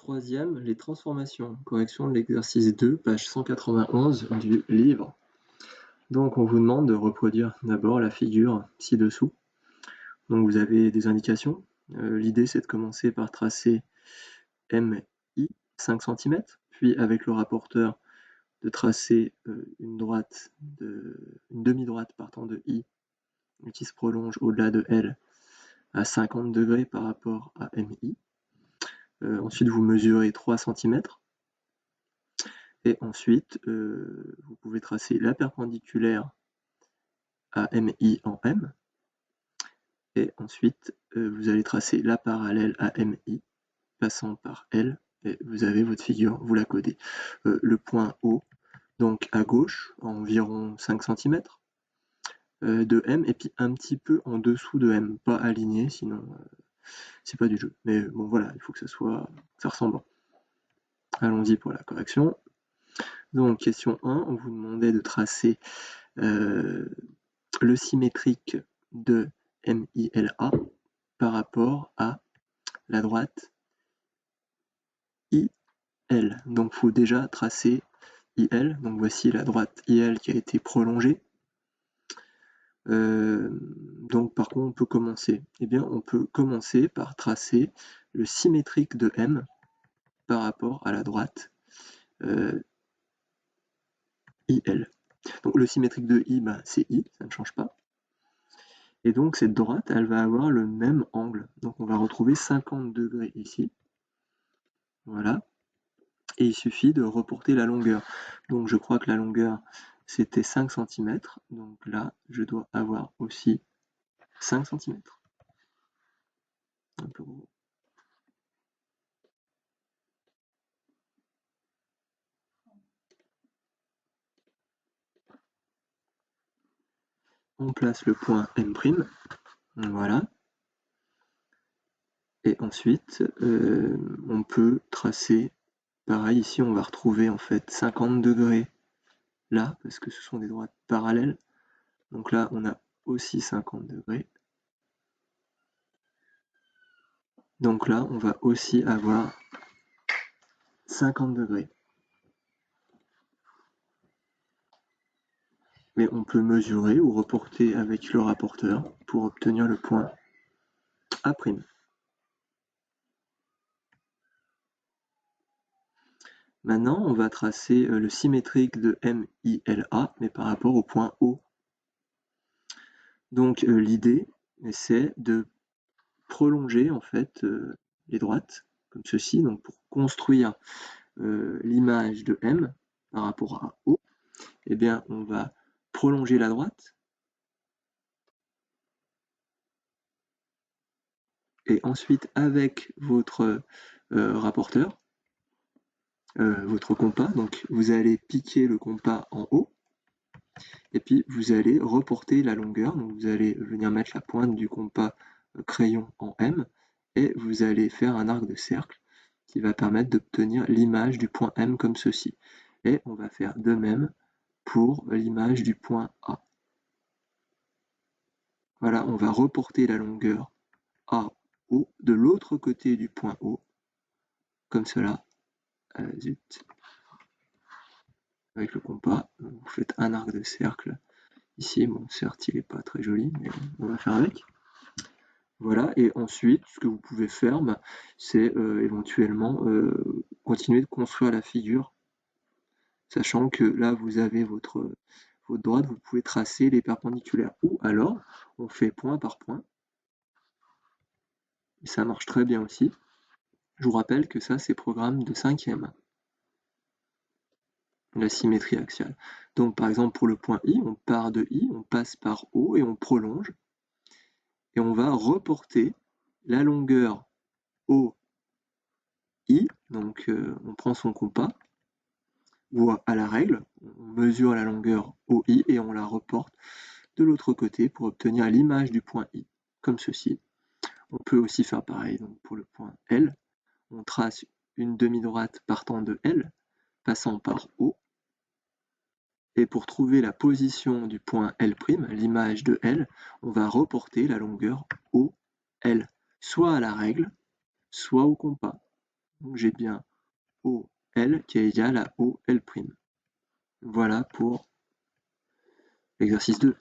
Troisième, les transformations. Correction de l'exercice 2, page 191 du livre. Donc on vous demande de reproduire d'abord la figure ci-dessous. Donc vous avez des indications. L'idée c'est de commencer par tracer MI 5 cm, puis avec le rapporteur de tracer une demi-droite partant de I qui se prolonge au-delà de L à 50 degrés par rapport à MI. Ensuite vous mesurez 3 cm. Et ensuite, vous pouvez tracer la perpendiculaire à MI en M. Et ensuite, vous allez tracer la parallèle à MI, passant par L. Et vous avez votre figure, vous la codez. Le point O, donc à gauche, environ 5 cm de M, et puis un petit peu en dessous de M, pas aligné, sinon c'est pas du jeu. Mais bon voilà, il faut que ça ressemble. Allons-y pour la correction. Donc question 1, on vous demandait de tracer le symétrique de MILA par rapport à la droite IL. Donc il faut déjà tracer IL. Donc voici la droite IL qui a été prolongée. Donc par quoi on peut commencer? Eh bien on peut commencer par tracer le symétrique de M par rapport à la droite IL. Donc le symétrique de I, c'est I, ça ne change pas. Et donc cette droite, elle va avoir le même angle. Donc on va retrouver 50 degrés ici. Voilà. Et il suffit de reporter la longueur. Donc je crois que la longueur, c'était 5 cm. Donc là, je dois avoir aussi 5 cm. Un peu gros. On place le point M'. Voilà. Et ensuite, on peut tracer, pareil, ici on va retrouver en fait 50 degrés là, parce que ce sont des droites parallèles. Donc là, on a aussi 50 degrés. Donc là, on va aussi avoir 50 degrés. Mais on peut mesurer ou reporter avec le rapporteur pour obtenir le point A'. Maintenant, on va tracer le symétrique de MILA, mais par rapport au point O. Donc l'idée, c'est de prolonger en fait les droites, comme ceci, donc pour construire l'image de M par rapport à O, eh bien on va prolonger la droite, et ensuite avec votre rapporteur, votre compas, donc vous allez piquer le compas en haut, et puis vous allez reporter la longueur, donc vous allez venir mettre la pointe du compas crayon en M, et vous allez faire un arc de cercle qui va permettre d'obtenir l'image du point M comme ceci. Et on va faire de même pour l'image du point A. Voilà, on va reporter la longueur AO de l'autre côté du point O, comme cela. Zut. Avec le compas, vous faites un arc de cercle. Ici, bon, certes, il n'est pas très joli, mais on va faire avec. Voilà, et ensuite, ce que vous pouvez faire, c'est éventuellement continuer de construire la figure, sachant que là, vous avez votre droite, vous pouvez tracer les perpendiculaires. Ou alors, on fait point par point, et ça marche très bien aussi. Je vous rappelle que ça, c'est programme de 5e. La symétrie axiale. Donc par exemple pour le point I, on part de I, on passe par O et on prolonge. Et on va reporter la longueur OI, donc on prend son compas, ou à la règle, on mesure la longueur OI et on la reporte de l'autre côté pour obtenir l'image du point I, comme ceci. On peut aussi faire pareil donc pour le point L, on trace une demi-droite partant de L, passant par O, et pour trouver la position du point L', l'image de L, on va reporter la longueur OL, soit à la règle, soit au compas. Donc j'ai bien OL qui est égal à OL'. Voilà pour l'exercice 2.